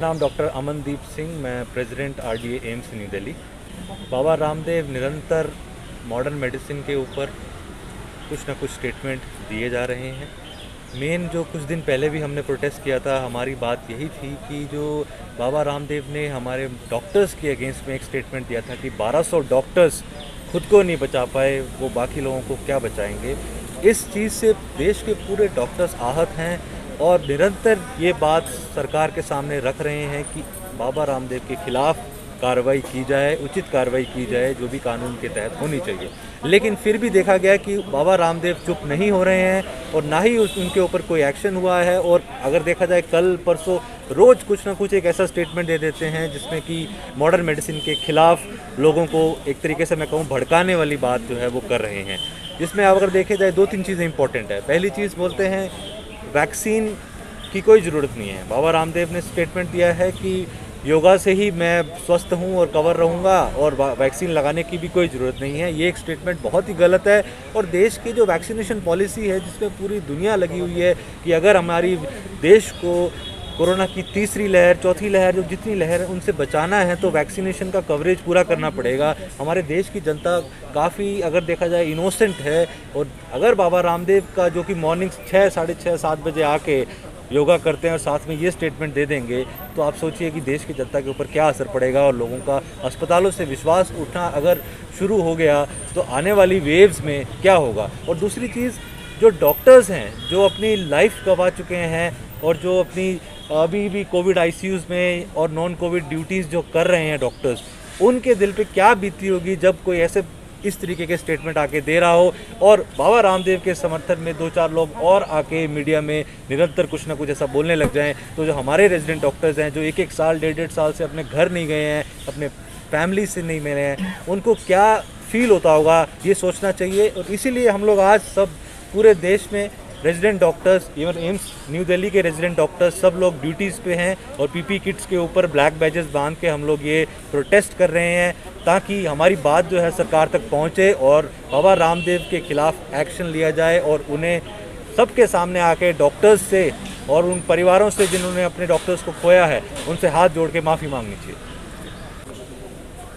नाम डॉक्टर अमनदीप सिंह, मैं president RDA AIIMS New Delhi. Baba Ramdev निरंतर मॉडर्न मेडिसिन के ऊपर कुछ ना कुछ स्टेटमेंट दिए जा रहे हैं। मेन जो कुछ दिन पहले भी हमने प्रोटेस्ट किया था, हमारी बात यही थी कि जो बाबा रामदेव ने हमारे डॉक्टर्स के अगेंस्ट में एक स्टेटमेंट दिया था कि 1200 डॉक्टर्स खुद को नहीं बचा पाए, वो बाकी लोगों को क्या बचाएंगे। इस चीज़ से देश के पूरे डॉक्टर्स आहत हैं और निरंतर ये बात सरकार के सामने रख रहे हैं कि बाबा रामदेव के खिलाफ कार्रवाई की जाए, उचित कार्रवाई की जाए जो भी कानून के तहत होनी चाहिए। लेकिन फिर भी देखा गया कि बाबा रामदेव चुप नहीं हो रहे हैं और ना ही उनके ऊपर कोई एक्शन हुआ है। और अगर देखा जाए कल परसों रोज़ कुछ ना कुछ एक ऐसा स्टेटमेंट दे देते हैं जिसमें कि मॉडर्न मेडिसिन के खिलाफ लोगों को एक तरीके से मैं कहूँ भड़काने वाली बात जो है वो कर रहे हैं। जिसमें अगर देखे जाए 2-3 चीज़ें इंपॉर्टेंट है। पहली चीज़ बोलते हैं वैक्सीन की कोई ज़रूरत नहीं है। बाबा रामदेव ने स्टेटमेंट दिया है कि योगा से ही मैं स्वस्थ हूँ और कवर रहूँगा और वैक्सीन लगाने की भी कोई ज़रूरत नहीं है। ये एक स्टेटमेंट बहुत ही गलत है। और देश की जो वैक्सीनेशन पॉलिसी है जिसमें पूरी दुनिया लगी हुई है कि अगर हमारी देश को कोरोना की तीसरी लहर, चौथी लहर, जो जितनी लहर है उनसे बचाना है तो वैक्सीनेशन का कवरेज पूरा करना पड़ेगा। हमारे देश की जनता काफ़ी अगर देखा जाए इनोसेंट है और अगर बाबा रामदेव का जो कि मॉर्निंग 6, साढ़े 6, 7 बजे आके योगा करते हैं और साथ में ये स्टेटमेंट दे देंगे तो आप सोचिए कि देश की जनता के ऊपर क्या असर पड़ेगा। और लोगों का अस्पतालों से विश्वास उठना अगर शुरू हो गया तो आने वाली वेव्स में क्या होगा। और दूसरी चीज़, जो डॉक्टर्स हैं जो अपनी लाइफ गंवा चुके हैं और जो अपनी अभी भी कोविड आईसीयूज़ में और नॉन कोविड ड्यूटीज़ जो कर रहे हैं डॉक्टर्स, उनके दिल पे क्या बीती होगी जब कोई ऐसे इस तरीके के स्टेटमेंट आके दे रहा हो और बाबा रामदेव के समर्थन में 2-4 लोग और आके मीडिया में निरंतर कुछ ना कुछ ऐसा बोलने लग जाएं। तो जो हमारे रेजिडेंट डॉक्टर्स हैं जो 1-1 साल, 1.5 साल से अपने घर नहीं गए हैं, अपने फैमिली से नहीं मिले हैं, उनको क्या फील होता होगा ये सोचना चाहिए। और इसीलिए हम लोग आज सब पूरे देश में resident doctors, even AIIMS New Delhi के रेजिडेंट डॉक्टर्स सब लोग ड्यूटीज़ पे हैं और पीपी किट्स के ऊपर ब्लैक बैजेस बांध के हम लोग ये प्रोटेस्ट कर रहे हैं ताकि हमारी बात जो है सरकार तक पहुंचे और बाबा रामदेव के खिलाफ एक्शन लिया जाए और उन्हें सबके सामने आके डॉक्टर्स से और उन परिवारों से जिन्होंने अपने डॉक्टर्स को खोया है उनसे हाथ जोड़ के माफ़ी मांगनी चाहिए।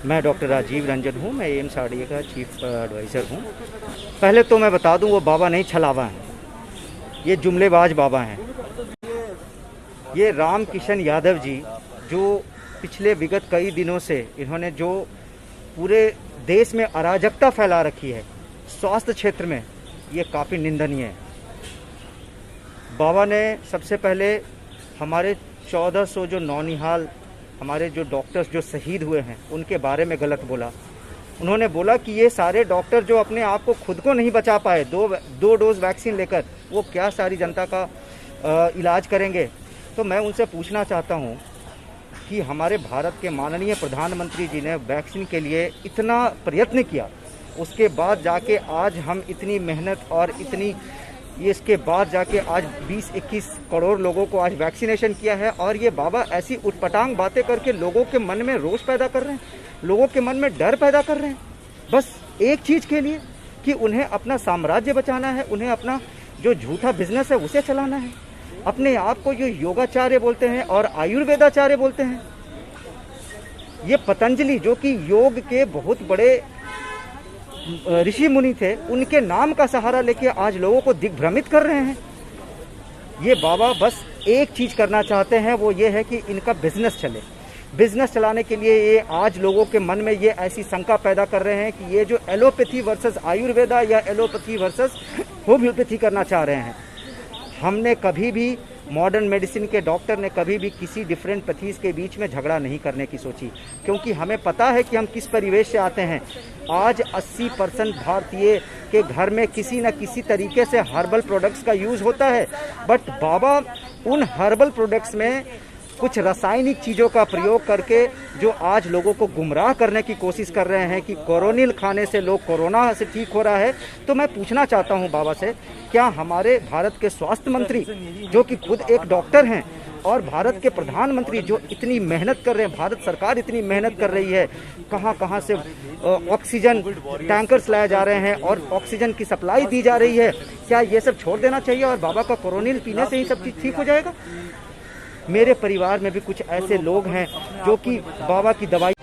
मैं डॉक्टर राजीव रंजन हूँ, मैं एम्स आरडीए का चीफ एडवाइज़र हूँ। पहले तो मैं बता दूँ वो बाबा नहीं छलावा हैं, ये जुमलेबाज बाबा हैं। ये राम किशन यादव जी जो पिछले विगत कई दिनों से इन्होंने जो पूरे देश में अराजकता फैला रखी है स्वास्थ्य क्षेत्र में, ये काफ़ी निंदनीय है। बाबा ने सबसे पहले हमारे 1400 जो नौनिहाल हमारे जो डॉक्टर्स जो शहीद हुए हैं उनके बारे में गलत बोला। उन्होंने बोला कि ये सारे डॉक्टर जो अपने आप को खुद को नहीं बचा पाए दो डोज वैक्सीन लेकर, वो क्या सारी जनता का इलाज करेंगे। तो मैं उनसे पूछना चाहता हूँ कि हमारे भारत के माननीय प्रधानमंत्री जी ने वैक्सीन के लिए इतना प्रयत्न किया, उसके बाद जाके आज हम इतनी मेहनत और इतनी इसके बाद जाके आज 20-21 करोड़ लोगों को आज वैक्सीनेशन किया है। और ये बाबा ऐसी उटपटांग बातें करके लोगों के मन में रोष पैदा कर रहे हैं, लोगों के मन में डर पैदा कर रहे हैं, बस एक चीज़ के लिए कि उन्हें अपना साम्राज्य बचाना है, उन्हें अपना जो झूठा बिजनेस है उसे चलाना है। अपने आप को जो योगाचार्य बोलते हैं और आयुर्वेदाचार्य बोलते हैं, ये पतंजलि जो कि योग के बहुत बड़े ऋषि मुनि थे, उनके नाम का सहारा लेके आज लोगों को दिग्भ्रमित कर रहे हैं। ये बाबा बस एक चीज़ करना चाहते हैं, वो ये है कि इनका बिजनेस चले। बिजनेस चलाने के लिए ये आज लोगों के मन में ये ऐसी शंका पैदा कर रहे हैं कि ये जो एलोपैथी वर्सेस आयुर्वेदा या एलोपैथी वर्सेस होम्योपैथी करना चाह रहे हैं। हमने कभी भी मॉडर्न मेडिसिन के डॉक्टर ने कभी भी किसी डिफरेंट पैथीज़ के बीच में झगड़ा नहीं करने की सोची, क्योंकि हमें पता है कि हम किस परिवेश से आते हैं। आज 80% भारतीय के घर में किसी न किसी तरीके से हर्बल प्रोडक्ट्स का यूज़ होता है, बट बाबा उन हर्बल प्रोडक्ट्स में कुछ रासायनिक चीज़ों का प्रयोग करके जो आज लोगों को गुमराह करने की कोशिश कर रहे हैं कि कोरोनिल खाने से लोग कोरोना से ठीक हो रहा है। तो मैं पूछना चाहता हूं बाबा से, क्या हमारे भारत के स्वास्थ्य मंत्री जो कि खुद एक डॉक्टर हैं और भारत के प्रधानमंत्री जो इतनी मेहनत कर रहे हैं, भारत सरकार इतनी मेहनत कर रही है, कहां से ऑक्सीजन टैंकर्स लाए जा रहे हैं और ऑक्सीजन की सप्लाई दी जा रही है, क्या ये सब छोड़ देना चाहिए और बाबा का कोरोनिल पीने से ही सब चीज़ ठीक हो जाएगा? मेरे परिवार में भी कुछ ऐसे लोग हैं जो कि बाबा की दवाई